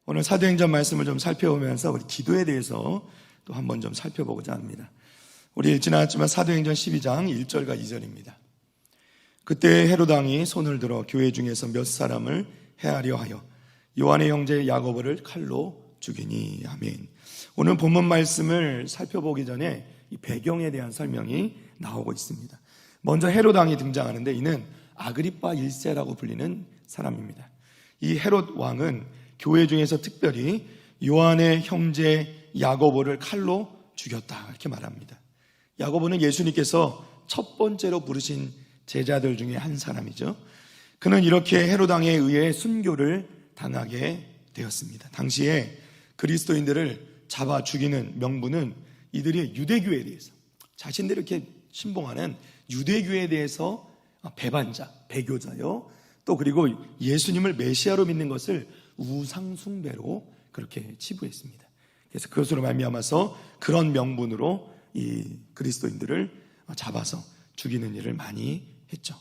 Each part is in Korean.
오늘 사도행전 말씀을 좀 살펴보면서 우리 기도에 대해서 또 한번 좀 살펴보고자 합니다. 우리 읽지 않았지만 사도행전 12장 1절과 2절입니다. 그때 헤롯 왕이 손을 들어 교회 중에서 몇 사람을 해하려 하여 요한의 형제 야고보를 칼로 죽이니. 아멘. 오늘 본문 말씀을 살펴보기 전에 이 배경에 대한 설명이 나오고 있습니다. 먼저 헤롯 왕이 등장하는데 이는 아그리빠 1세라고 불리는 사람입니다. 이 헤롯 왕은 교회 중에서 특별히 요한의 형제 야고보를 칼로 죽였다 이렇게 말합니다. 야고보는 예수님께서 첫 번째로 부르신 제자들 중에 한 사람이죠. 그는 이렇게 헤롯 왕에 의해 순교를 당하게 되었습니다. 당시에 그리스도인들을 잡아 죽이는 명분은 이들이 유대교에 대해서 자신들이 이렇게 신봉하는 유대교에 대해서 배반자, 배교자요. 또 그리고 예수님을 메시아로 믿는 것을 우상숭배로 그렇게 치부했습니다. 그래서 그것으로 말미암아서 그런 명분으로 이 그리스도인들을 잡아서 죽이는 일을 많이 했죠.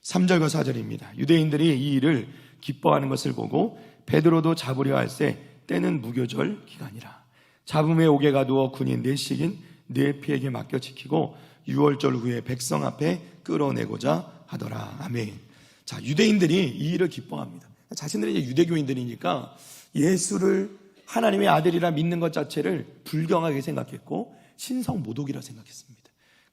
3절과 4절입니다. 유대인들이 이 일을 기뻐하는 것을 보고 베드로도 잡으려 할세 때는 무교절 기간이라. 잡음에 옥에 가두어 군인 넷씩인 네피에게 맡겨 지키고 6월절 후에 백성 앞에 끌어내고자 하더라. 아멘. 자, 유대인들이 이 일을 기뻐합니다. 자신들이 이제 유대교인들이니까 예수를 하나님의 아들이라 믿는 것 자체를 불경하게 생각했고 신성 모독이라 생각했습니다.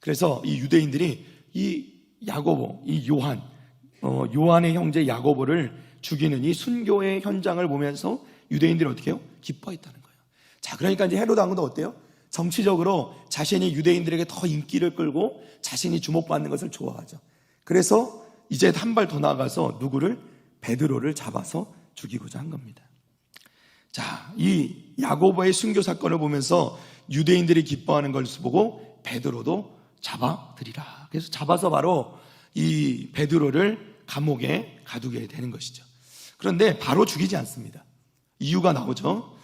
그래서 이 유대인들이 이 야고보, 이 요한의 형제 야고보를 죽이는 이 순교의 현장을 보면서 유대인들이 어떻게 해요? 기뻐했다는 거예요. 자, 그러니까 이제 헤롯 왕도 어때요? 정치적으로 자신이 유대인들에게 더 인기를 끌고 자신이 주목받는 것을 좋아하죠. 그래서 이제 한 발 더 나아가서 누구를? 베드로를 잡아서 죽이고자 한 겁니다. 자, 이 야고보의 순교 사건을 보면서 유대인들이 기뻐하는 것을 보고 베드로도 잡아들이라. 그래서 잡아서 바로 이 베드로를 감옥에 가두게 되는 것이죠. 그런데 바로 죽이지 않습니다. 이유가 나오죠.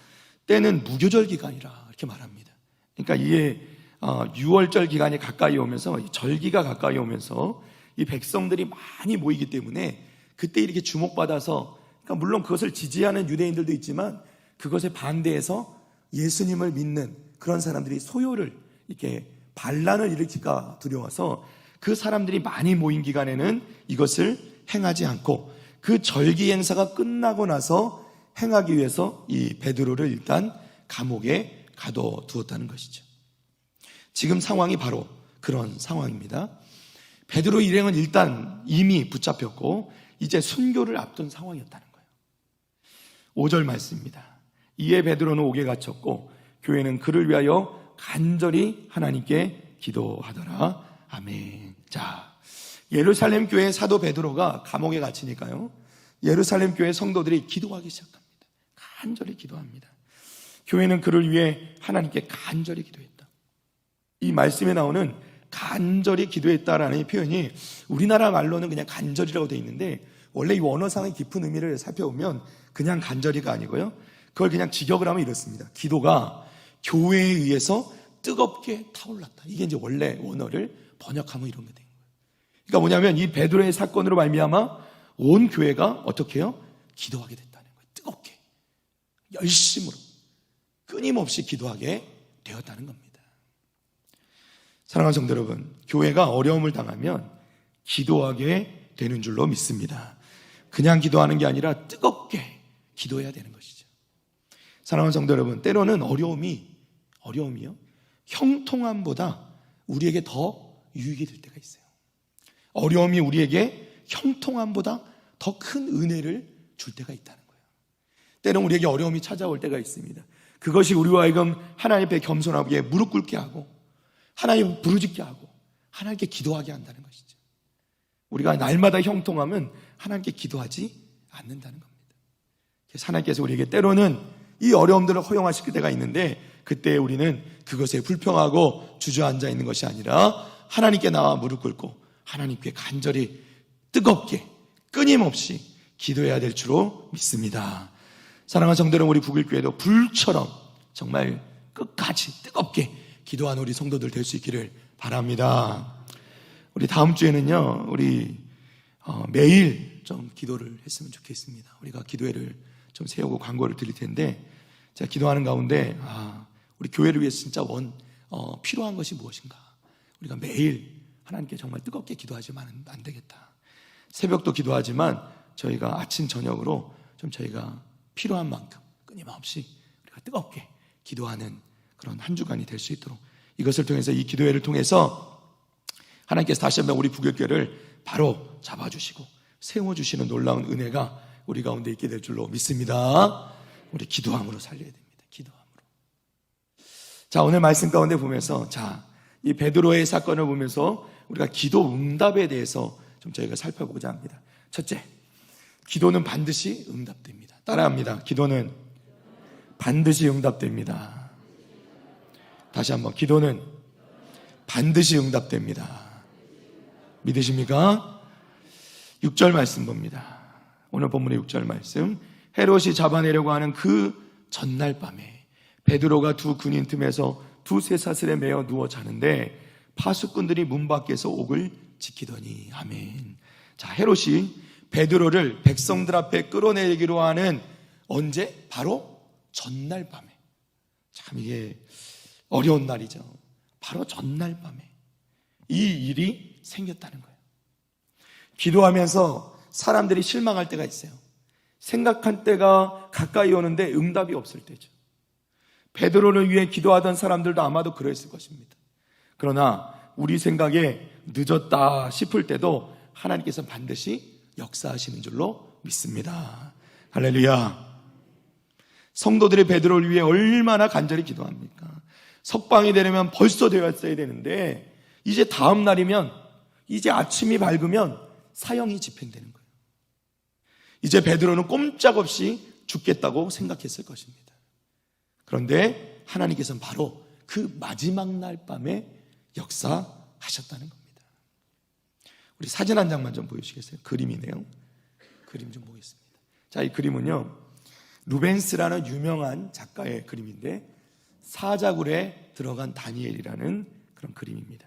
때는 무교절 기간이라 이렇게 말합니다. 그러니까 이게 6월절 기간이 가까이 오면서 절기가 가까이 오면서 이 백성들이 많이 모이기 때문에 그때 이렇게 주목받아서, 그러니까 물론 그것을 지지하는 유대인들도 있지만 그것에 반대해서 예수님을 믿는 그런 사람들이 소요를 이렇게 반란을 일으킬까 두려워서 그 사람들이 많이 모인 기간에는 이것을 행하지 않고 그 절기 행사가 끝나고 나서 행하기 위해서 이 베드로를 일단 감옥에 가둬두었다는 것이죠. 지금 상황이 바로 그런 상황입니다. 베드로 일행은 일단 이미 붙잡혔고 이제 순교를 앞둔 상황이었다는 거예요. 5절 말씀입니다. 이에 베드로는 옥에 갇혔고 교회는 그를 위하여 간절히 하나님께 기도하더라. 아멘. 자, 예루살렘 교회 사도 베드로가 감옥에 갇히니까요, 예루살렘 교회 성도들이 기도하기 시작합니다. 간절히 기도합니다. 교회는 그를 위해 하나님께 간절히 기도했다. 이 말씀에 나오는 간절히 기도했다라는 표현이 우리나라 말로는 그냥 간절이라고 되어 있는데 원래 이 원어상의 깊은 의미를 살펴보면 그냥 간절히가 아니고요, 그걸 그냥 직역을 하면 이렇습니다. 기도가 교회에 의해서 뜨겁게 타올랐다. 이게 이제 원래 원어를 번역하면 이런 게 된 거예요. 그러니까 뭐냐면 이 베드로의 사건으로 말미암아 온 교회가 어떻게 해요? 기도하게 됐다는 거예요. 뜨겁게, 열심으로, 끊임없이 기도하게 되었다는 겁니다. 사랑하는 성도 여러분, 교회가 어려움을 당하면 기도하게 되는 줄로 믿습니다. 그냥 기도하는 게 아니라 뜨겁게 기도해야 되는 것이죠. 사랑하는 성도 여러분, 때로는 어려움이요, 형통함보다 우리에게 더 유익이 될 때가 있어요. 어려움이 우리에게 형통함보다 더 큰 은혜를 줄 때가 있다는 거예요. 때로는 우리에게 어려움이 찾아올 때가 있습니다. 그것이 우리와 하여금 하나님 앞에 겸손하게 무릎 꿇게 하고 하나님 부르짖게 하고 하나님께 기도하게 한다는 것이죠. 우리가 날마다 형통하면 하나님께 기도하지 않는다는 겁니다. 그래서 하나님께서 우리에게 때로는 이 어려움들을 허용하실 때가 있는데 그때 우리는 그것에 불평하고 주저앉아 있는 것이 아니라 하나님께 나와 무릎 꿇고 하나님께 간절히 뜨겁게 끊임없이 기도해야 될 줄로 믿습니다. 사랑하는 성도 여러분, 우리 북일교회도 불처럼 정말 끝까지 뜨겁게 기도하는 우리 성도들 될 수 있기를 바랍니다. 우리 다음 주에는요, 우리 매일 좀 기도를 했으면 좋겠습니다. 우리가 기도회를 좀 세우고 광고를 드릴 텐데, 제가 기도하는 가운데 우리 교회를 위해서 진짜 필요한 것이 무엇인가? 우리가 매일 하나님께 정말 뜨겁게 기도하지만 안 되겠다. 새벽도 기도하지만 저희가 아침 저녁으로 좀 저희가 필요한 만큼 끊임없이 우리가 뜨겁게 기도하는 그런 한 주간이 될 수 있도록, 이것을 통해서, 이 기도회를 통해서 하나님께서 다시 한번 우리 부교회를 바로 잡아주시고 세워주시는 놀라운 은혜가 우리 가운데 있게 될 줄로 믿습니다. 우리 기도함으로 살려야 됩니다. 기도함으로. 자, 오늘 말씀 가운데 보면서, 이 베드로의 사건을 보면서 우리가 기도 응답에 대해서 좀 저희가 살펴보고자 합니다. 첫째, 기도는 반드시 응답됩니다. 따라합니다. 기도는 반드시 응답됩니다. 다시 한번, 기도는 반드시 응답됩니다. 믿으십니까? 6절 말씀 봅니다. 오늘 본문의 6절 말씀. 헤롯이 잡아내려고 하는 그 전날 밤에 베드로가 두 군인 틈에서 두 쇠사슬에 매어 누워 자는데 파수꾼들이 문 밖에서 옥을 지키더니. 아멘. 자, 헤롯이 베드로를 백성들 앞에 끌어내기로 하는, 언제? 바로 전날 밤에. 참 이게 어려운 날이죠. 바로 전날 밤에 이 일이 생겼다는 거예요. 기도하면서 사람들이 실망할 때가 있어요. 생각한 때가 가까이 오는데 응답이 없을 때죠. 베드로를 위해 기도하던 사람들도 아마도 그랬을 것입니다. 그러나 우리 생각에 늦었다 싶을 때도 하나님께서 반드시 역사하시는 줄로 믿습니다. 할렐루야. 성도들이 베드로를 위해 얼마나 간절히 기도합니까? 석방이 되려면 벌써 되었어야 되는데, 이제 다음 날이면, 이제 아침이 밝으면 사형이 집행되는 거예요. 이제 베드로는 꼼짝없이 죽겠다고 생각했을 것입니다. 그런데 하나님께서는 바로 그 마지막 날 밤에 역사하셨다는 겁니다. 우리 사진 한 장만 좀 보여주시겠어요? 그림이네요. 그림 좀 보겠습니다. 자, 이 그림은요, 루벤스라는 유명한 작가의 그림인데, 사자굴에 들어간 다니엘이라는 그런 그림입니다.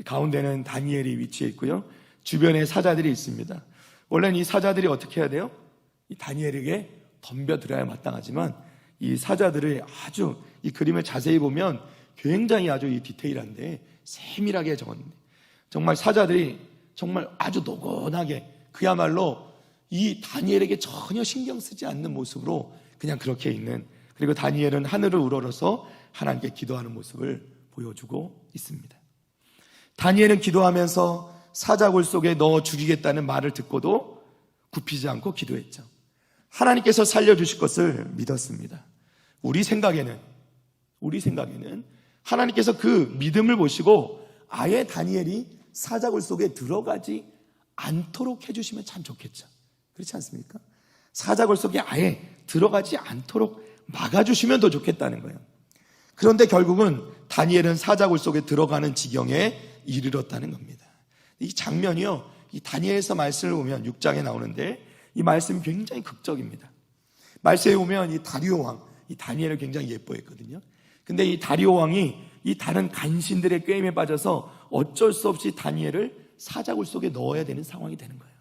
가운데는 다니엘이 위치해 있고요, 주변에 사자들이 있습니다. 원래는 이 사자들이 어떻게 해야 돼요? 이 다니엘에게 덤벼들어야 마땅하지만, 이 사자들을 아주, 이 그림을 자세히 보면 굉장히 아주 이 디테일한데 세밀하게 적었는데, 정말 사자들이 정말 아주 노곤하게, 그야말로 이 다니엘에게 전혀 신경 쓰지 않는 모습으로 그냥 그렇게 있는, 그리고 다니엘은 하늘을 우러러서 하나님께 기도하는 모습을 보여주고 있습니다. 다니엘은 기도하면서 사자굴 속에 넣어 죽이겠다는 말을 듣고도 굽히지 않고 기도했죠. 하나님께서 살려주실 것을 믿었습니다. 우리 생각에는 하나님께서 그 믿음을 보시고 아예 다니엘이 사자굴 속에 들어가지 않도록 해주시면 참 좋겠죠. 그렇지 않습니까? 사자굴 속에 아예 들어가지 않도록 막아주시면 더 좋겠다는 거예요. 그런데 결국은 다니엘은 사자굴 속에 들어가는 지경에 이르렀다는 겁니다. 이 장면이요, 이 다니엘서 말씀을 보면 6장에 나오는데, 이 말씀이 굉장히 극적입니다. 말씀에 보면 이 다리오 왕, 이 다니엘을 굉장히 예뻐했거든요. 근데 이 다리오 왕이 이 다른 간신들의 꾀임에 빠져서 어쩔 수 없이 다니엘을 사자굴 속에 넣어야 되는 상황이 되는 거예요.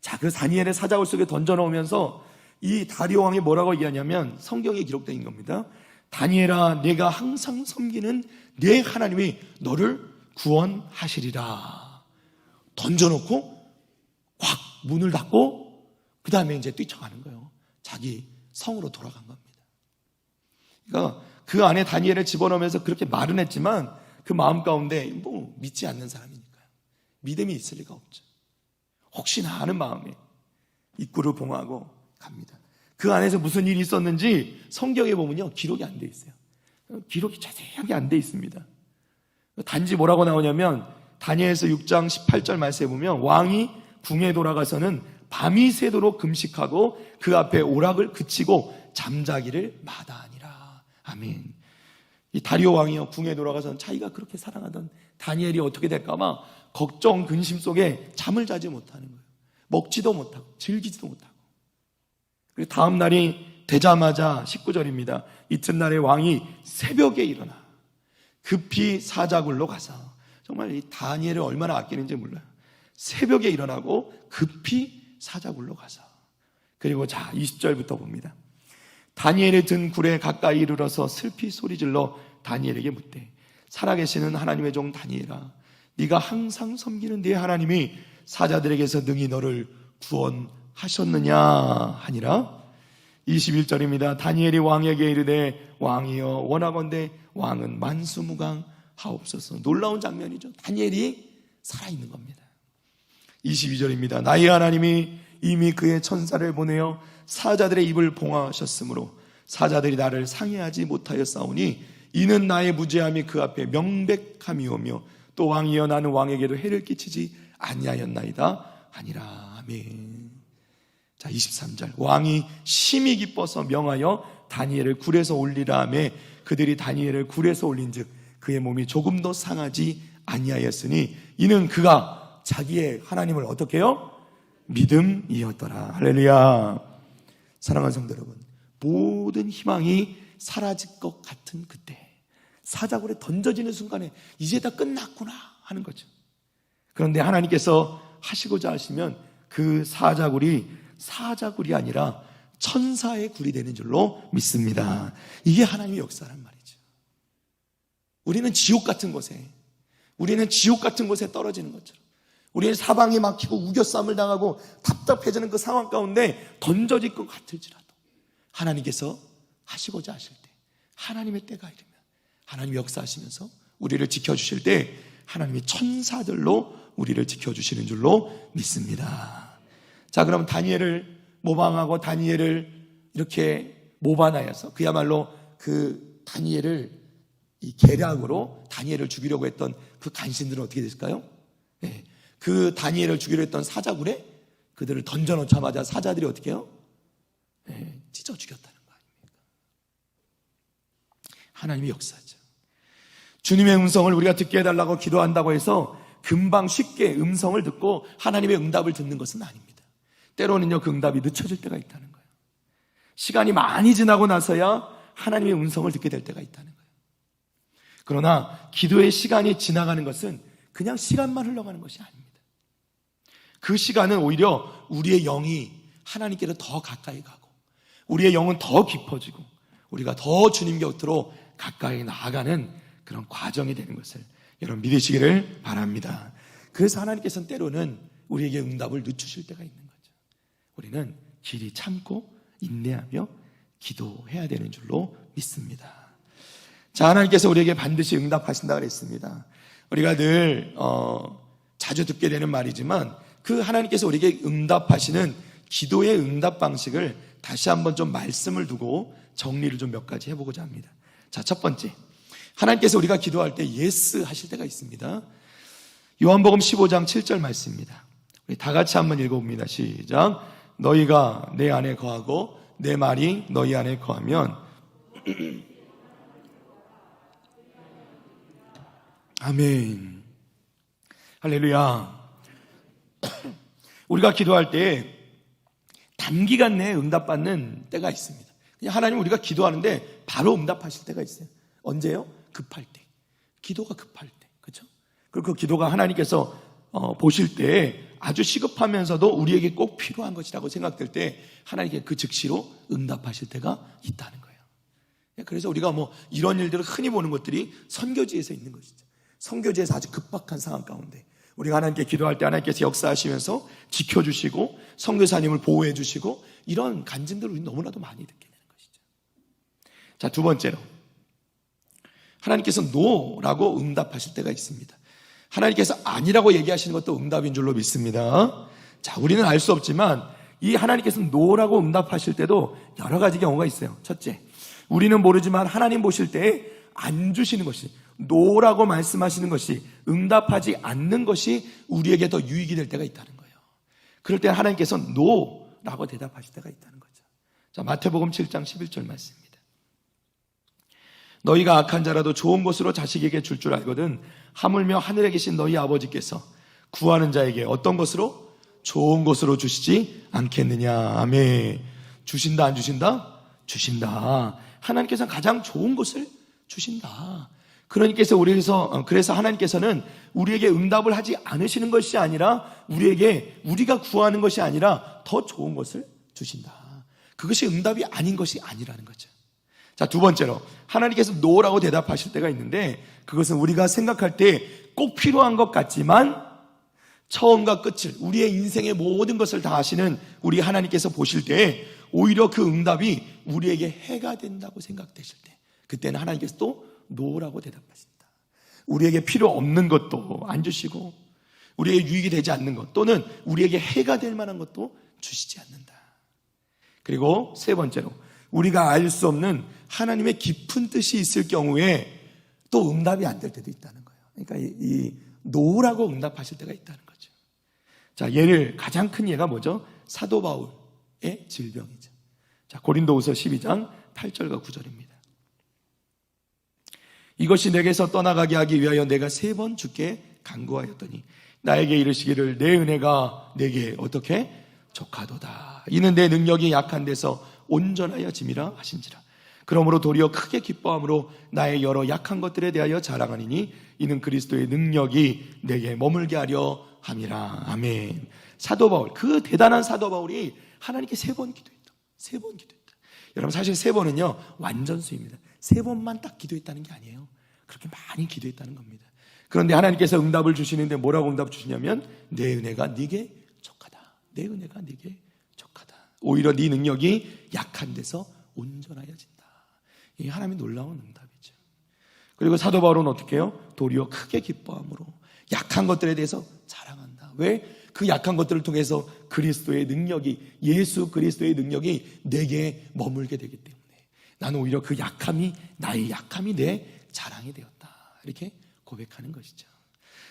자, 그 다니엘을 사자굴 속에 던져놓으면서 이 다리오 왕이 뭐라고 얘기하냐면, 성경에 기록된 겁니다. 다니엘아, 내가 항상 섬기는 내 하나님이 너를 구원하시리라. 던져놓고 확 문을 닫고 그 다음에 이제 뛰쳐가는 거예요. 자기 성으로 돌아간 겁니다. 그러니까 그 안에 다니엘을 집어넣으면서 그렇게 말은 했지만 그 마음 가운데 뭐 믿지 않는 사람이니까요. 믿음이 있을 리가 없죠. 혹시나 하는 마음에 입구를 봉하고 갑니다. 그 안에서 무슨 일이 있었는지 성경에 보면요, 기록이 안 돼 있어요. 기록이 자세하게 안 돼 있습니다. 단지 뭐라고 나오냐면, 다니엘서 6장 18절 말씀에 보면, 왕이 궁에 돌아가서는 밤이 새도록 금식하고 그 앞에 오락을 그치고 잠자기를 마다하니라. 아멘. 이 다리오 왕이요, 궁에 돌아가서는 자기가 그렇게 사랑하던 다니엘이 어떻게 될까 봐 걱정 근심 속에 잠을 자지 못하는 거예요. 먹지도 못하고 즐기지도 못하고. 그리고 다음 날이 되자마자 19절입니다. 이튿날에 왕이 새벽에 일어나 급히 사자굴로 가서, 정말 이 다니엘을 얼마나 아끼는지 몰라요. 새벽에 일어나고 급히 사자굴로 가서 그리고 자 20절부터 봅니다. 다니엘이 든 굴에 가까이 이르러서 슬피 소리질러 다니엘에게 묻되 살아계시는 하나님의 종 다니엘아, 네가 항상 섬기는 네 하나님이 사자들에게서 능히 너를 구원하셨느냐 하니라. 21절입니다. 다니엘이 왕에게 이르되 왕이여 원하건대 왕은 만수무강하옵소서. 놀라운 장면이죠. 다니엘이 살아있는 겁니다. 22절입니다. 나의 하나님이 이미 그의 천사를 보내어 사자들의 입을 봉하셨으므로 사자들이 나를 상해하지 못하였사오니 이는 나의 무죄함이 그 앞에 명백함이오며 또 왕이여 나는 왕에게도 해를 끼치지 아니하였나이다 하니라. 아멘. 자 23절 왕이 심히 기뻐서 명하여 다니엘을 굴에서 올리라 하매 그들이 다니엘을 굴에서 올린즉 그의 몸이 조금도 상하지 아니하였으니 이는 그가 자기의 하나님을 어떻게 해요? 믿음이었더라. 할렐루야. 사랑하는 성도 여러분, 모든 희망이 사라질 것 같은 그때 사자굴에 던져지는 순간에 이제 다 끝났구나 하는 거죠. 그런데 하나님께서 하시고자 하시면 그 사자굴이 아니라 천사의 굴이 되는 줄로 믿습니다. 이게 하나님의 역사란 말이죠. 우리는 지옥 같은 곳에 떨어지는 것처럼 우리는 사방이 막히고 우겨싸움을 당하고 답답해지는 그 상황 가운데 던져질 것 같을지라도 하나님께서 하시고자 하실 때 하나님의 때가 이르면 하나님이 역사하시면서 우리를 지켜주실 때 하나님이 천사들로 우리를 지켜주시는 줄로 믿습니다. 자, 그럼 다니엘을 모방하고 다니엘을 이렇게 모반하여서 그야말로 그 다니엘을 이 계략으로 다니엘을 죽이려고 했던 그 간신들은 어떻게 됐을까요? 네. 그 다니엘을 죽이려 했던 사자굴에 그들을 던져놓자마자 사자들이 어떻게 해요? 네, 찢어 죽였다는 거 아닙니까? 하나님의 역사죠. 주님의 음성을 우리가 듣게 해달라고 기도한다고 해서 금방 쉽게 음성을 듣고 하나님의 응답을 듣는 것은 아닙니다. 때로는요, 그 응답이 늦춰질 때가 있다는 거예요. 시간이 많이 지나고 나서야 하나님의 음성을 듣게 될 때가 있다는 거예요. 그러나 기도의 시간이 지나가는 것은 그냥 시간만 흘러가는 것이 아닙니다. 그 시간은 오히려 우리의 영이 하나님께로 더 가까이 가고 우리의 영은 더 깊어지고 우리가 더 주님 곁으로 가까이 나아가는 그런 과정이 되는 것을 여러분 믿으시기를 바랍니다. 그래서 하나님께서는 때로는 우리에게 응답을 늦추실 때가 있는 거죠. 우리는 길이 참고 인내하며 기도해야 되는 줄로 믿습니다. 자, 하나님께서 우리에게 반드시 응답하신다 그랬습니다. 우리가 늘 자주 듣게 되는 말이지만 그 하나님께서 우리에게 응답하시는 기도의 응답 방식을 다시 한번 좀 말씀을 두고 정리를 좀 몇 가지 해보고자 합니다. 자, 첫 번째, 하나님께서 우리가 기도할 때 예스 하실 때가 있습니다. 요한복음 15장 7절 말씀입니다. 우리 다 같이 한번 읽어봅니다. 시작. 너희가 내 안에 거하고 내 말이 너희 안에 거하면 아멘. 할렐루야. 우리가 기도할 때 단기간 내에 응답받는 때가 있습니다. 그냥 하나님 우리가 기도하는데 바로 응답하실 때가 있어요. 언제요? 급할 때. 기도가 급할 때. 그렇죠? 그리고 그 기도가 하나님께서 보실 때 아주 시급하면서도 우리에게 꼭 필요한 것이라고 생각될 때 하나님께 그 즉시로 응답하실 때가 있다는 거예요. 그래서 우리가 이런 일들을 흔히 보는 것들이 선교지에서 있는 것이죠. 선교지에서 아주 급박한 상황 가운데 우리가 하나님께 기도할 때 하나님께서 역사하시면서 지켜주시고 선교사님을 보호해 주시고 이런 간증들을 우리 너무나도 많이 듣게 되는 것이죠. 자, 두 번째로 하나님께서 노라고 응답하실 때가 있습니다. 하나님께서 아니라고 얘기하시는 것도 응답인 줄로 믿습니다. 자, 우리는 알 수 없지만 이 하나님께서 노라고 응답하실 때도 여러 가지 경우가 있어요. 첫째, 우리는 모르지만 하나님 보실 때에 안 주시는 것이, 노라고 말씀하시는 것이, 응답하지 않는 것이 우리에게 더 유익이 될 때가 있다는 거예요. 그럴 때 하나님께서 노라고 대답하실 때가 있다는 거죠. 자, 마태복음 7장 11절 말씀입니다. 너희가 악한 자라도 좋은 것으로 자식에게 줄 줄 알거든 하물며 하늘에 계신 너희 아버지께서 구하는 자에게 어떤 것으로? 좋은 것으로 주시지 않겠느냐. 아멘. 주신다 안 주신다? 주신다. 하나님께서는 가장 좋은 것을 주신다. 그래서 하나님께서는 우리에게 응답을 하지 않으시는 것이 아니라 우리가 구하는 것이 아니라 더 좋은 것을 주신다. 그것이 응답이 아닌 것이 아니라는 거죠. 자, 두 번째로 하나님께서 노라고 대답하실 때가 있는데, 그것은 우리가 생각할 때 꼭 필요한 것 같지만 처음과 끝을, 우리의 인생의 모든 것을 다 아시는 우리 하나님께서 보실 때 오히려 그 응답이 우리에게 해가 된다고 생각되실 때, 그때는 하나님께서 또 노라고 대답하신다. 우리에게 필요 없는 것도 안 주시고 우리에게 유익이 되지 않는 것, 또는 우리에게 해가 될 만한 것도 주시지 않는다. 그리고 세 번째로 우리가 알 수 없는 하나님의 깊은 뜻이 있을 경우에 또 응답이 안 될 때도 있다는 거예요. 그러니까 이 노라고 응답하실 때가 있다는 거죠. 자, 예를, 가장 큰 예가 뭐죠? 사도 바울의 질병이죠. 자, 고린도후서 12장 8절과 9절입니다. 이것이 내게서 떠나가게 하기 위하여 내가 3번 주께 간구하였더니 나에게 이르시기를 내 은혜가 내게 어떻게 족하도다. 이는 내 능력이 약한 데서 온전하여 짐이라 하신지라. 그러므로 도리어 크게 기뻐함으로 나의 여러 약한 것들에 대하여 자랑하니니 이는 그리스도의 능력이 내게 머물게 하려 함이라. 아멘. 사도 바울, 그 대단한 사도 바울이 하나님께 3번 기도했다. 3번 기도했다. 여러분, 사실 3번은요 완전수입니다. 3번만 딱 기도했다는 게 아니에요. 그렇게 많이 기도했다는 겁니다. 그런데 하나님께서 응답을 주시는데 뭐라고 응답 주시냐면 내 은혜가 네게 족하다. 내 은혜가 네게 족하다. 오히려 네 능력이 약한 데서 온전하여진다. 이 하나님의 놀라운 응답이죠. 그리고 사도 바울은 어떻게 해요? 도리어 크게 기뻐함으로 약한 것들에 대해서 자랑한다. 왜? 그 약한 것들을 통해서 그리스도의 능력이, 예수 그리스도의 능력이 내게 머물게 되기 때문에 나는 오히려 그 약함이, 나의 약함이 내 자랑이 되었다. 이렇게 고백하는 것이죠.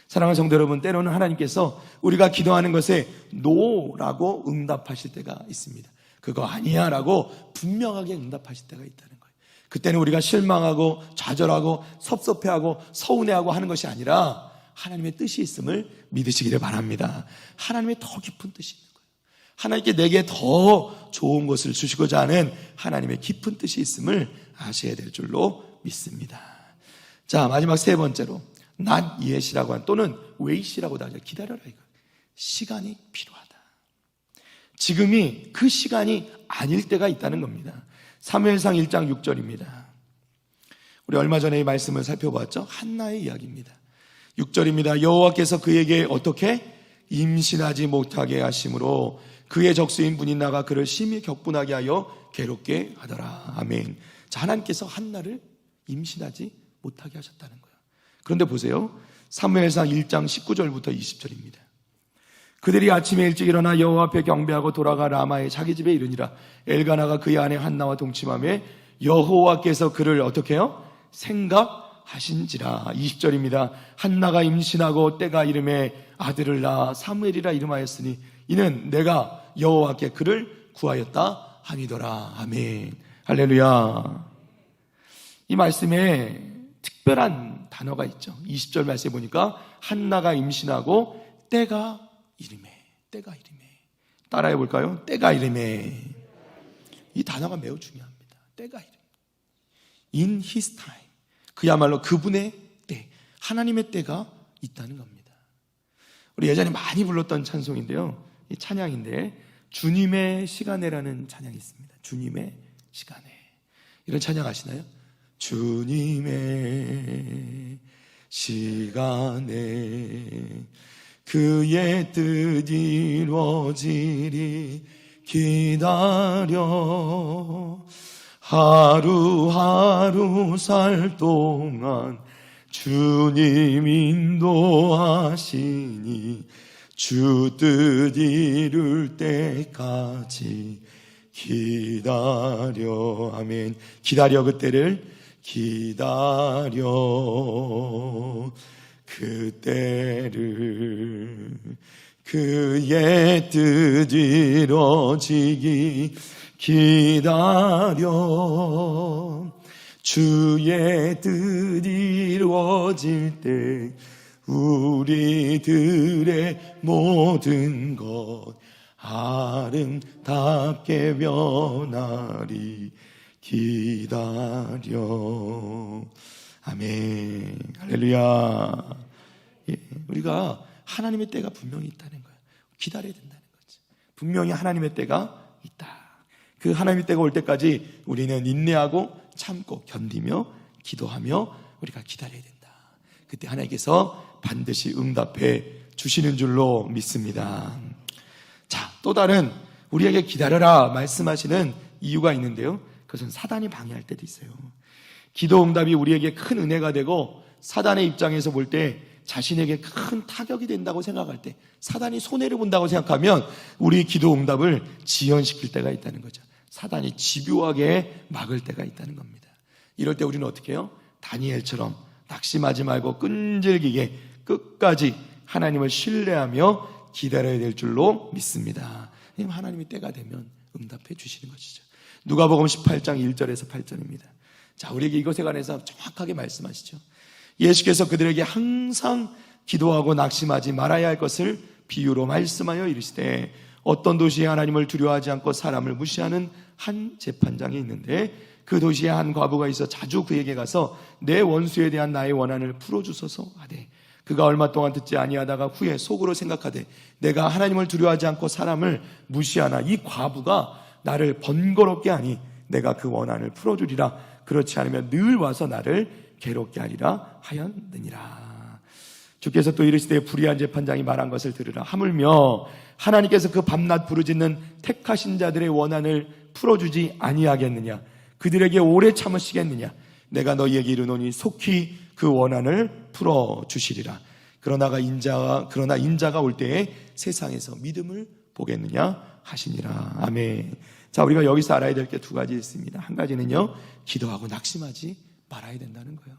사랑하는 성도 여러분, 때로는 하나님께서 우리가 기도하는 것에 노라고 응답하실 때가 있습니다. 그거 아니야 라고 분명하게 응답하실 때가 있다는 거예요. 그때는 우리가 실망하고 좌절하고 섭섭해하고 서운해하고 하는 것이 아니라 하나님의 뜻이 있음을 믿으시기를 바랍니다. 하나님의 더 깊은 뜻이 있는 거예요. 하나님께 내게 더 좋은 것을 주시고자 하는 하나님의 깊은 뜻이 있음을 아셔야 될 줄로 믿습니다. 자, 마지막 세 번째로 not yet이라고 한, 또는 wait이라고도 하죠. 기다려라 이거. 시간이 필요하다. 지금이 그 시간이 아닐 때가 있다는 겁니다. 사무엘상 1장 6절입니다. 우리 얼마 전에 이 말씀을 살펴봤죠. 한나의 이야기입니다. 6절입니다. 여호와께서 그에게 어떻게 임신하지 못하게 하심으로 그의 적수인 분이 나가 그를 심히 격분하게 하여 괴롭게 하더라. 아멘. 자, 하나님께서 한나를 임신하지 못하게 하셨다는 거예요. 그런데 보세요. 사무엘상 1장 19절부터 20절입니다. 그들이 아침에 일찍 일어나 여호와 앞에 경배하고 돌아가 라마의 자기 집에 이르니라. 엘가나가 그의 아내 한나와 동침하며 여호와께서 그를 어떻게 해요? 생각하신지라. 20절입니다. 한나가 임신하고 때가 이름에 아들을 낳아 사무엘이라 이름하였으니 이는 내가 여호와께 그를 구하였다 함이더라. 아멘. 할렐루야. 이 말씀에 특별한 단어가 있죠. 20절 말씀에 보니까 한나가 임신하고 때가 이름에, 때가 이름에. 따라해 볼까요? 때가 이름에. 이 단어가 매우 중요합니다. 때가 이름. In his time. 그야말로 그분의 때, 하나님의 때가 있다는 겁니다. 우리 예전에 많이 불렀던 찬송인데요. 이 찬양인데 주님의 시간에라는 찬양이 있습니다. 주님의 시간에. 이런 찬양 아시나요? 주님의 시간에 그의 뜻 이루어지리 기다려 하루하루 살 동안 주님 인도하시니 주 뜻 이룰 때까지 기다려. 아멘. 기다려 그때를 기다려 그때를 그의 뜻 이루어지기 기다려 주의 뜻 이루어질 때 우리들의 모든 것 아름답게 변하리 기다려. 아멘. 할렐루야. 예, 우리가 하나님의 때가 분명히 있다는 거예요. 기다려야 된다는 거지. 분명히 하나님의 때가 있다. 그 하나님의 때가 올 때까지 우리는 인내하고 참고 견디며 기도하며 우리가 기다려야 된다. 그때 하나님께서 반드시 응답해 주시는 줄로 믿습니다. 자, 또 다른 우리에게 기다려라 말씀하시는 이유가 있는데요, 그것은 사단이 방해할 때도 있어요. 기도 응답이 우리에게 큰 은혜가 되고 사단의 입장에서 볼 때 자신에게 큰 타격이 된다고 생각할 때, 사단이 손해를 본다고 생각하면 우리 기도 응답을 지연시킬 때가 있다는 거죠. 사단이 집요하게 막을 때가 있다는 겁니다. 이럴 때 우리는 어떻게 해요? 다니엘처럼 낙심하지 말고 끈질기게 끝까지 하나님을 신뢰하며 기다려야 될 줄로 믿습니다. 하나님이 때가 되면 응답해 주시는 것이죠. 누가복음 18장 1절에서 8절입니다. 자, 우리에게 이것에 관해서 정확하게 말씀하시죠. 예수께서 그들에게 항상 기도하고 낙심하지 말아야 할 것을 비유로 말씀하여 이르시되, 어떤 도시에 하나님을 두려워하지 않고 사람을 무시하는 한 재판장이 있는데 그 도시에 한 과부가 있어 자주 그에게 가서 내 원수에 대한 나의 원한을 풀어주소서 하되, 그가 얼마 동안 듣지 아니하다가 후에 속으로 생각하되 내가 하나님을 두려워하지 않고 사람을 무시하나 이 과부가 나를 번거롭게 하니 내가 그 원한을 풀어주리라. 그렇지 않으면 늘 와서 나를 괴롭게 하리라 하였느니라. 주께서 또 이르시되 불의한 재판장이 말한 것을 들으라. 하물며 하나님께서 그 밤낮 부르짖는 택하신 자들의 원한을 풀어주지 아니하겠느냐? 그들에게 오래 참으시겠느냐? 내가 너희에게 이르노니 속히 그 원한을 풀어주시리라. 그러나 인자가 올 때에 세상에서 믿음을 보겠느냐 하시니라. 아멘. 자, 우리가 여기서 알아야 될 게 두 가지 있습니다. 한 가지는요, 기도하고 낙심하지 말아야 된다는 거예요.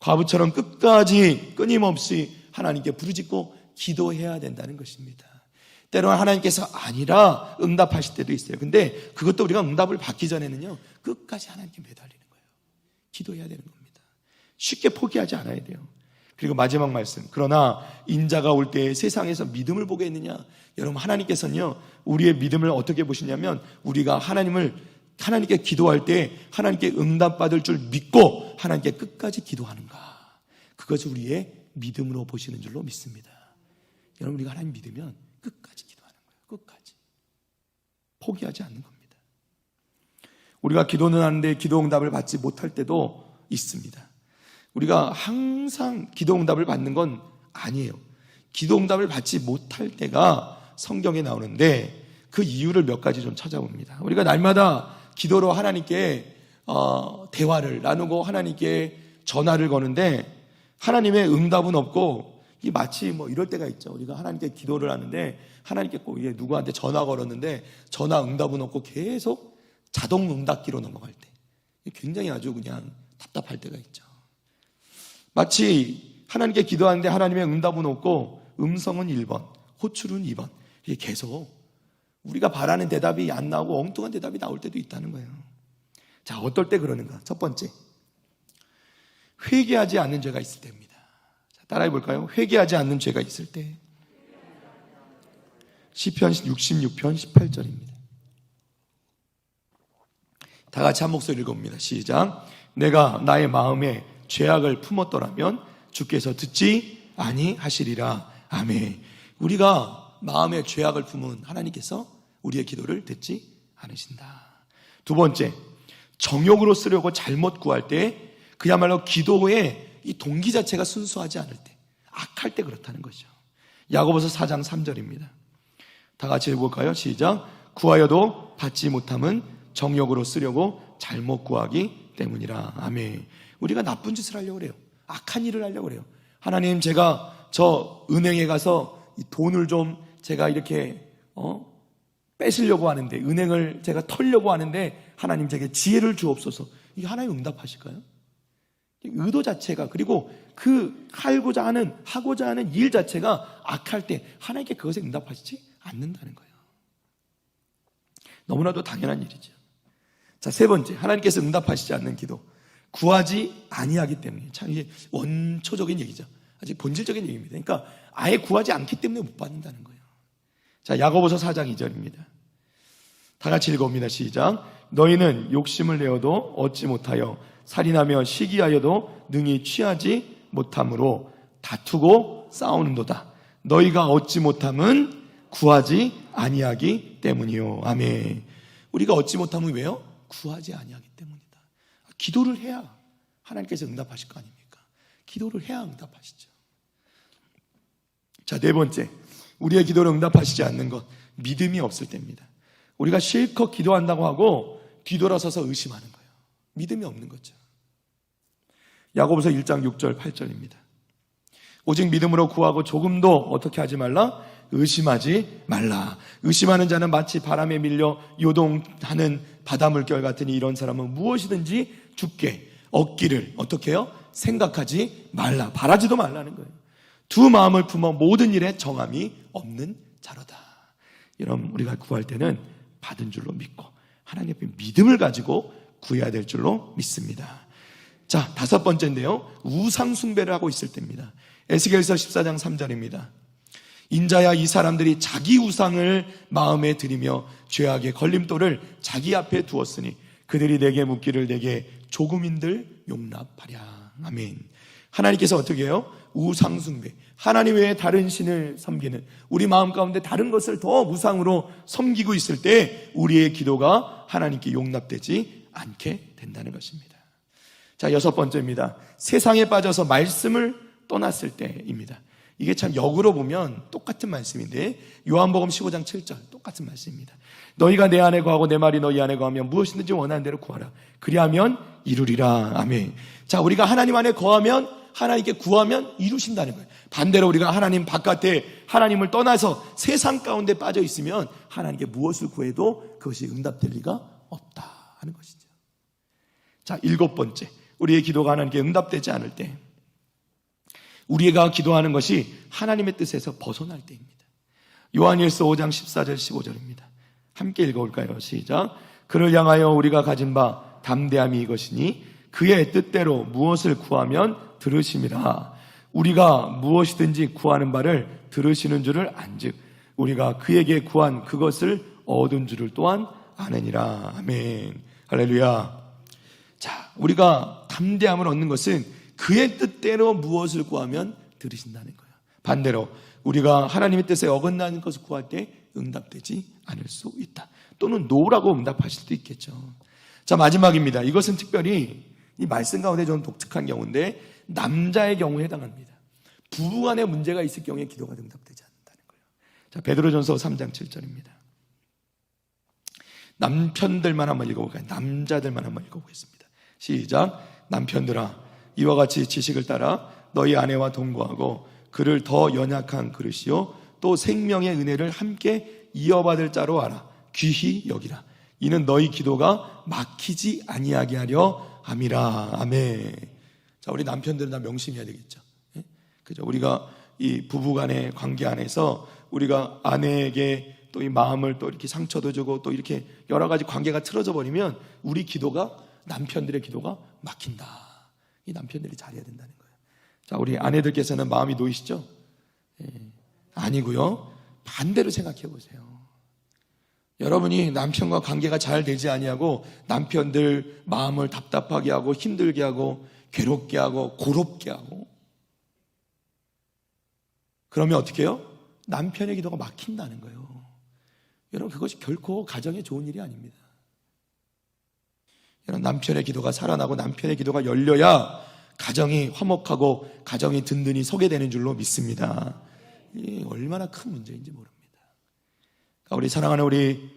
과부처럼 끝까지 끊임없이 하나님께 부르짖고 기도해야 된다는 것입니다. 때로는 하나님께서 아니라 응답하실 때도 있어요. 근데 그것도 우리가 응답을 받기 전에는요, 끝까지 하나님께 매달리는 거예요. 기도해야 되는 겁니다. 쉽게 포기하지 않아야 돼요. 그리고 마지막 말씀, 그러나 인자가 올 때 세상에서 믿음을 보겠느냐? 여러분, 하나님께서는요, 우리의 믿음을 어떻게 보시냐면, 우리가 하나님께 기도할 때 하나님께 응답받을 줄 믿고 하나님께 끝까지 기도하는가, 그것이 우리의 믿음으로 보시는 줄로 믿습니다. 여러분, 우리가 하나님 믿으면 끝까지 기도하는 거예요. 끝까지 포기하지 않는 겁니다. 우리가 기도는 하는데 기도 응답을 받지 못할 때도 있습니다. 우리가 항상 기도 응답을 받는 건 아니에요. 기도 응답을 받지 못할 때가 성경에 나오는데 그 이유를 몇 가지 좀 찾아봅니다. 우리가 날마다 기도로 하나님께 대화를 나누고 하나님께 전화를 거는데 하나님의 응답은 없고, 이 마치 뭐 이럴 때가 있죠. 우리가 하나님께 기도를 하는데 하나님께 꼭 누구한테 전화 걸었는데 전화 응답은 없고 계속 자동 응답기로 넘어갈 때, 굉장히 아주 그냥 답답할 때가 있죠. 마치 하나님께 기도하는데 하나님의 응답은 없고 음성은 1번, 호출은 2번, 이게 계속 우리가 바라는 대답이 안 나오고 엉뚱한 대답이 나올 때도 있다는 거예요. 자, 어떨 때 그러는가? 첫 번째, 회개하지 않는 죄가 있을 때입니다. 자, 따라해 볼까요? 회개하지 않는 죄가 있을 때. 시편 66편 18절입니다. 다 같이 한 목소리 읽어봅니다. 시작. 내가 나의 마음에 죄악을 품었더라면 주께서 듣지 아니하시리라. 아멘. 우리가 마음에 죄악을 품은 하나님께서 우리의 기도를 듣지 않으신다. 두 번째, 정욕으로 쓰려고 잘못 구할 때, 그야말로 기도의 이 동기 자체가 순수하지 않을 때, 악할 때 그렇다는 것이죠. 야고보서 4장 3절입니다. 다 같이 읽어볼까요? 시작. 구하여도 받지 못함은 정욕으로 쓰려고 잘못 구하기 때문이라. 아멘. 우리가 나쁜 짓을 하려고 그래요. 악한 일을 하려고 그래요. 하나님, 제가 저 은행에 가서 이 돈을 좀 제가 이렇게 뺏으려고 하는데, 은행을 제가 털려고 하는데 하나님 제게 지혜를 주옵소서. 이게 하나님 응답하실까요? 의도 자체가, 그리고 그 하고자 하는 일 자체가 악할 때 하나님께 그것에 응답하시지 않는다는 거예요. 너무나도 당연한 일이죠. 자, 세 번째, 하나님께서 응답하시지 않는 기도, 구하지 아니하기 때문에. 참 이게 원초적인 얘기죠. 아주 본질적인 얘기입니다. 그러니까 아예 구하지 않기 때문에 못 받는다는 거예요. 자, 야고보서 4장 2절입니다. 다 같이 읽어봅니다. 시작. 너희는 욕심을 내어도 얻지 못하여 살인하며 시기하여도 능히 취하지 못함으로 다투고 싸우는도다. 너희가 얻지 못함은 구하지 아니하기 때문이요. 아멘. 우리가 얻지 못하면 왜요? 구하지 아니하기 때문이다. 기도를 해야 하나님께서 응답하실 거 아닙니까? 기도를 해야 응답하시죠. 자, 네 번째, 우리의 기도를 응답하시지 않는 것, 믿음이 없을 때입니다. 우리가 실컷 기도한다고 하고 뒤돌아서서 의심하는 거예요. 믿음이 없는 거죠. 야고보서 1장 6절 8절입니다. 오직 믿음으로 구하고 조금도 어떻게 하지 말라? 의심하지 말라. 의심하는 자는 마치 바람에 밀려 요동하는 바다 물결 같으니 이런 사람은 무엇이든지 죽게 얻기를 어떻게 해요? 생각하지 말라. 바라지도 말라는 거예요. 두 마음을 품어 모든 일에 정함이 없는 자로다. 이런 우리가 구할 때는 받은 줄로 믿고 하나님 앞에 믿음을 가지고 구해야 될 줄로 믿습니다. 자, 다섯 번째인데요, 우상 숭배를 하고 있을 때입니다. 에스겔서 14장 3절입니다. 인자야, 이 사람들이 자기 우상을 마음에 들이며 죄악의 걸림돌을 자기 앞에 두었으니 그들이 내게 묻기를 내게 조금인들 용납하랴. 아멘. 하나님께서 어떻게 해요? 우상 숭배, 하나님 외에 다른 신을 섬기는, 우리 마음 가운데 다른 것을 더 우상으로 섬기고 있을 때 우리의 기도가 하나님께 용납되지 않게 된다는 것입니다. 자, 여섯 번째입니다. 세상에 빠져서 말씀을 떠났을 때입니다. 이게 참 역으로 보면 똑같은 말씀인데 요한복음 15장 7절 똑같은 말씀입니다. 너희가 내 안에 거하고 내 말이 너희 안에 거하면 무엇이든지 원하는 대로 구하라. 그리하면 이루리라. 아멘. 자, 우리가 하나님 안에 거하면, 하나님께 구하면 이루신다는 거예요. 반대로 우리가 하나님 바깥에 하나님을 떠나서 세상 가운데 빠져 있으면 하나님께 무엇을 구해도 그것이 응답될 리가 없다 하는 것이죠. 자, 일곱 번째, 우리의 기도가 하나님께 응답되지 않을 때, 우리가 기도하는 것이 하나님의 뜻에서 벗어날 때입니다. 요한일서 5장 14절 15절입니다. 함께 읽어볼까요? 시작. 그를 향하여 우리가 가진 바 담대함이 이것이니 그의 뜻대로 무엇을 구하면 들으심이라. 우리가 무엇이든지 구하는 바를 들으시는 줄을 안즉 우리가 그에게 구한 그것을 얻은 줄을 또한 아느니라. 아멘. 할렐루야. 자, 우리가 담대함을 얻는 것은 그의 뜻대로 무엇을 구하면 들으신다는 거예요. 반대로 우리가 하나님의 뜻에 어긋나는 것을 구할 때 응답되지 않을 수 있다. 또는 노라고 응답하실 수도 있겠죠. 자, 마지막입니다. 이것은 특별히 이 말씀 가운데 좀 독특한 경우인데 남자의 경우에 해당합니다. 부부간에 문제가 있을 경우에 기도가 응답되지 않는다는 거예요. 자, 베드로전서 3장 7절입니다. 남편들만 한번 읽어볼까요? 남자들만 한번 읽어보겠습니다. 시작. 남편들아, 이와 같이 지식을 따라 너희 아내와 동거하고 그를 더 연약한 그릇이요 또 생명의 은혜를 함께 이어받을 자로 알아 귀히 여기라. 이는 너희 기도가 막히지 아니하게 하려 함이라. 아멘. 자, 우리 남편들은 다 명심해야 되겠죠. 예? 그죠? 우리가 이 부부간의 관계 안에서 우리가 아내에게 또 이 마음을 또 이렇게 상처도 주고 또 이렇게 여러 가지 관계가 틀어져 버리면 우리 기도가, 남편들의 기도가 막힌다. 이 남편들이 잘해야 된다는 거예요. 자, 우리 아내들께서는 마음이 놓이시죠? 예. 아니고요. 반대로 생각해 보세요. 여러분이 남편과 관계가 잘 되지 아니하고 남편들 마음을 답답하게 하고 힘들게 하고 괴롭게 하고 고롭게 하고 그러면 어떻게 해요? 남편의 기도가 막힌다는 거예요. 여러분, 그것이 결코 가정에 좋은 일이 아닙니다. 여러분, 남편의 기도가 살아나고 남편의 기도가 열려야 가정이 화목하고 가정이 든든히 서게 되는 줄로 믿습니다. 이 얼마나 큰 문제인지 모릅니다. 우리 사랑하는 우리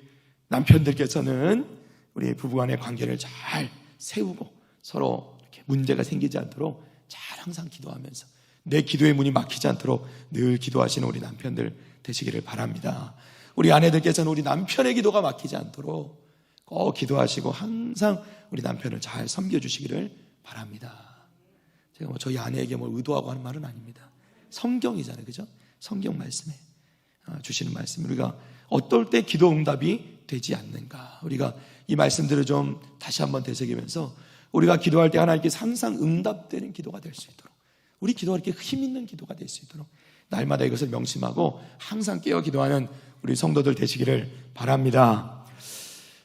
남편들께서는 우리 부부간의 관계를 잘 세우고 서로 이렇게 문제가 생기지 않도록 잘 항상 기도하면서 내 기도의 문이 막히지 않도록 늘 기도하시는 우리 남편들 되시기를 바랍니다. 우리 아내들께서는 우리 남편의 기도가 막히지 않도록 꼭 기도하시고 항상 우리 남편을 잘 섬겨주시기를 바랍니다. 제가 뭐 저희 아내에게 뭘 의도하고 하는 말은 아닙니다. 성경이잖아요, 그죠? 성경 말씀에 주시는 말씀, 우리가 어떨 때 기도 응답이 되지 않는가, 우리가 이 말씀들을 좀 다시 한번 되새기면서 우리가 기도할 때 하나님께 항상 응답되는 기도가 될 수 있도록, 우리 기도가 이렇게 힘 있는 기도가 될 수 있도록 날마다 이것을 명심하고 항상 깨어 기도하는 우리 성도들 되시기를 바랍니다.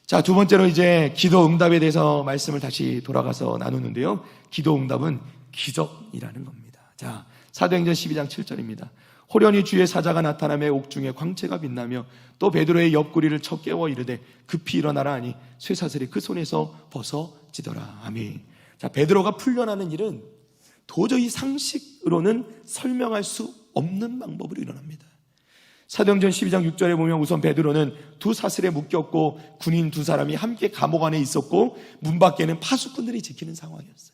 자, 두 번째로 이제 기도 응답에 대해서 말씀을 다시 돌아가서 나누는데요, 기도 응답은 기적이라는 겁니다. 자, 사도행전 12장 7절입니다. 호련히 주의 사자가 나타나며 옥중에 광채가 빛나며 또 베드로의 옆구리를 쳐 깨워 이르되 급히 일어나라 하니 쇠사슬이 그 손에서 벗어지더라. 아멘. 자, 베드로가 풀려나는 일은 도저히 상식으로는 설명할 수 없는 방법으로 일어납니다. 사도행전 12장 6절에 보면 우선 베드로는 두 사슬에 묶였고 군인 두 사람이 함께 감옥 안에 있었고 문 밖에는 파수꾼들이 지키는 상황이었어요.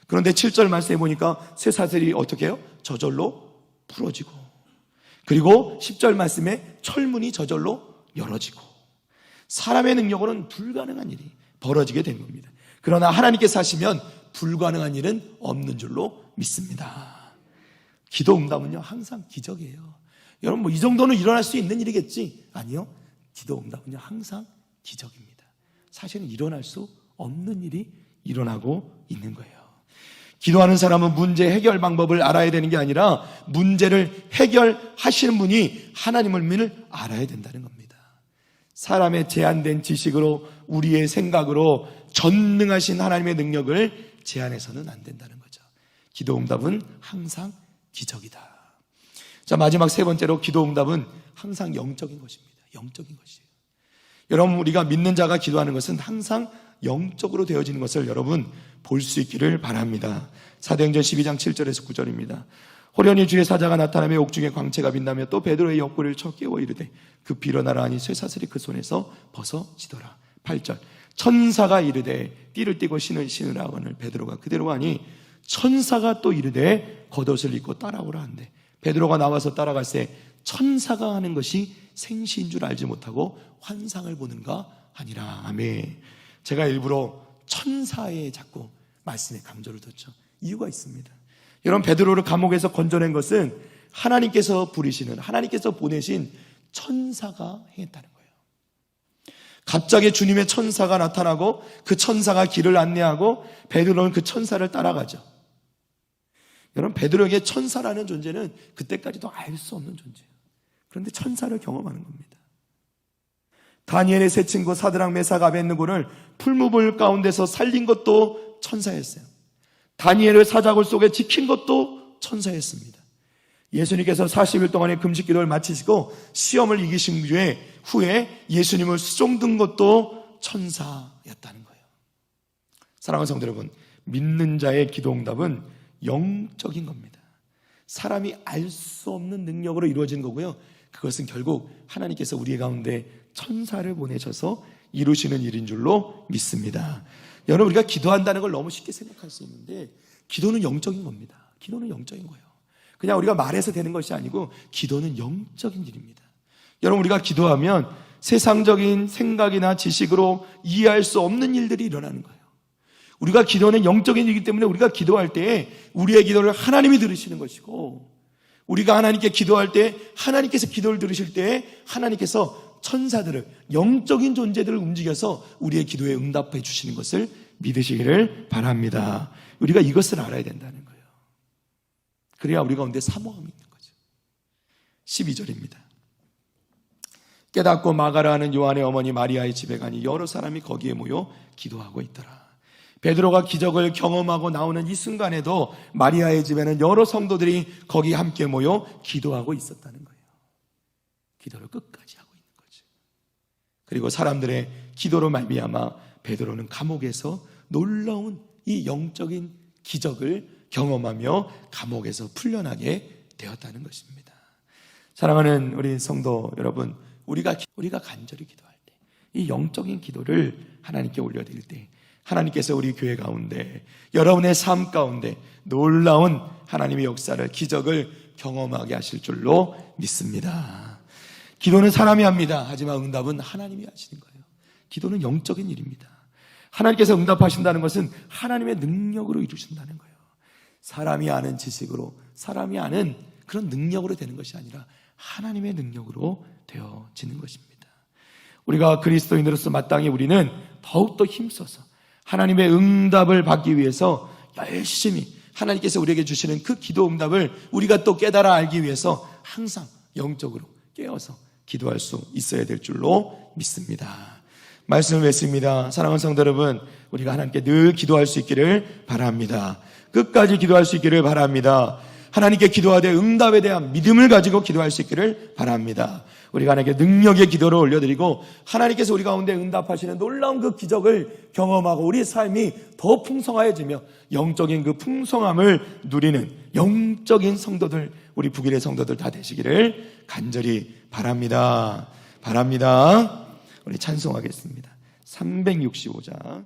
그런데 7절 말씀에 보니까 쇠 사슬이 어떻게 해요? 저절로 풀어지고, 그리고 10절 말씀에 철문이 저절로 열어지고, 사람의 능력으로는 불가능한 일이 벌어지게 된 겁니다. 그러나 하나님께서 하시면 불가능한 일은 없는 줄로 믿습니다. 기도 응답은요 항상 기적이에요. 여러분 이 정도는 일어날 수 있는 일이겠지? 아니요, 기도 응답은요 항상 기적입니다. 사실은 일어날 수 없는 일이 일어나고 있는 거예요. 기도하는 사람은 문제 해결 방법을 알아야 되는 게 아니라 문제를 해결하시는 분이 하나님을 알아야 된다는 겁니다. 사람의 제한된 지식으로, 우리의 생각으로 전능하신 하나님의 능력을 제한해서는 안 된다는 거죠. 기도 응답은 항상 기적이다. 자, 마지막 세 번째로 기도 응답은 항상 영적인 것입니다. 영적인 것이에요. 여러분, 우리가 믿는 자가 기도하는 것은 항상 영적으로 되어지는 것을 여러분 볼 수 있기를 바랍니다. 사도행전 12장 7절에서 9절입니다. 호련히 주의 사자가 나타나며 옥중에 광채가 빛나며 또 베드로의 옆구리를 쳐 깨워 이르되 급히 일어나라 하니 쇠사슬이 그 손에서 벗어지더라. 8절. 천사가 이르되 띠를 띠고 신으라 하거늘 베드로가 그대로 하니 천사가 또 이르되 겉옷을 입고 따라오라 한대. 베드로가 나와서 따라갈새 천사가 하는 것이 생시인 줄 알지 못하고 환상을 보는가 하니라. 아멘. 제가 일부러 천사에 자꾸 말씀에 강조를 뒀죠. 이유가 있습니다. 여러분, 베드로를 감옥에서 건져낸 것은 하나님께서 부리시는, 하나님께서 보내신 천사가 행했다는 거예요. 갑자기 주님의 천사가 나타나고 그 천사가 길을 안내하고 베드로는 그 천사를 따라가죠. 여러분, 베드로에게 천사라는 존재는 그때까지도 알 수 없는 존재예요. 그런데 천사를 경험하는 겁니다. 다니엘의 세 친구 사드락, 메삭, 아벳느고를 풀무불 가운데서 살린 것도 천사였어요. 다니엘을 사자굴 속에 지킨 것도 천사였습니다. 예수님께서 40일 동안의 금식 기도를 마치시고 시험을 이기신 후에 예수님을 수종든 것도 천사였다는 거예요. 사랑하는 성도 여러분, 믿는 자의 기도 응답은 영적인 겁니다. 사람이 알 수 없는 능력으로 이루어지는 거고요. 그것은 결국 하나님께서 우리 가운데 천사를 보내셔서 이루시는 일인 줄로 믿습니다. 여러분, 우리가 기도한다는 걸 너무 쉽게 생각할 수 있는데 기도는 영적인 겁니다. 기도는 영적인 거예요. 그냥 우리가 말해서 되는 것이 아니고 기도는 영적인 일입니다. 여러분, 우리가 기도하면 세상적인 생각이나 지식으로 이해할 수 없는 일들이 일어나는 거예요. 우리가 기도는 영적인 일이기 때문에 우리가 기도할 때 우리의 기도를 하나님이 들으시는 것이고, 우리가 하나님께 기도할 때 하나님께서 기도를 들으실 때 하나님께서 천사들을, 영적인 존재들을 움직여서 우리의 기도에 응답해 주시는 것을 믿으시기를 바랍니다. 우리가 이것을 알아야 된다는 거예요. 그래야 우리 가운데 사모함이 있는 거죠. 12절입니다. 깨닫고 마가라 하는 요한의 어머니 마리아의 집에 가니 여러 사람이 거기에 모여 기도하고 있더라. 베드로가 기적을 경험하고 나오는 이 순간에도 마리아의 집에는 여러 성도들이 거기 함께 모여 기도하고 있었다는 거예요. 기도를 끝까지 하고 있는 거죠. 그리고 사람들의 기도로 말미암아 베드로는 감옥에서 놀라운 이 영적인 기적을 경험하며 감옥에서 풀려나게 되었다는 것입니다. 사랑하는 우리 성도 여러분, 우리가 간절히 기도할 때, 이 영적인 기도를 하나님께 올려드릴 때 하나님께서 우리 교회 가운데, 여러분의 삶 가운데 놀라운 하나님의 역사를, 기적을 경험하게 하실 줄로 믿습니다. 기도는 사람이 합니다. 하지만 응답은 하나님이 하시는 거예요. 기도는 영적인 일입니다. 하나님께서 응답하신다는 것은 하나님의 능력으로 이루신다는 거예요. 사람이 아는 지식으로, 사람이 아는 그런 능력으로 되는 것이 아니라 하나님의 능력으로 되어지는 것입니다. 우리가 그리스도인으로서 마땅히 우리는 더욱더 힘써서 하나님의 응답을 받기 위해서 열심히 하나님께서 우리에게 주시는 그 기도 응답을 우리가 또 깨달아 알기 위해서 항상 영적으로 깨어서 기도할 수 있어야 될 줄로 믿습니다. 말씀을 맺습니다. 사랑하는 성도 여러분, 우리가 하나님께 늘 기도할 수 있기를 바랍니다. 끝까지 기도할 수 있기를 바랍니다. 하나님께 기도하되 응답에 대한 믿음을 가지고 기도할 수 있기를 바랍니다. 우리가 하나님께 능력의 기도를 올려드리고 하나님께서 우리 가운데 응답하시는 놀라운 그 기적을 경험하고 우리 삶이 더 풍성해지며 영적인 그 풍성함을 누리는 영적인 성도들, 우리 북일의 성도들 다 되시기를 간절히 바랍니다. 우리 찬송하겠습니다. 365장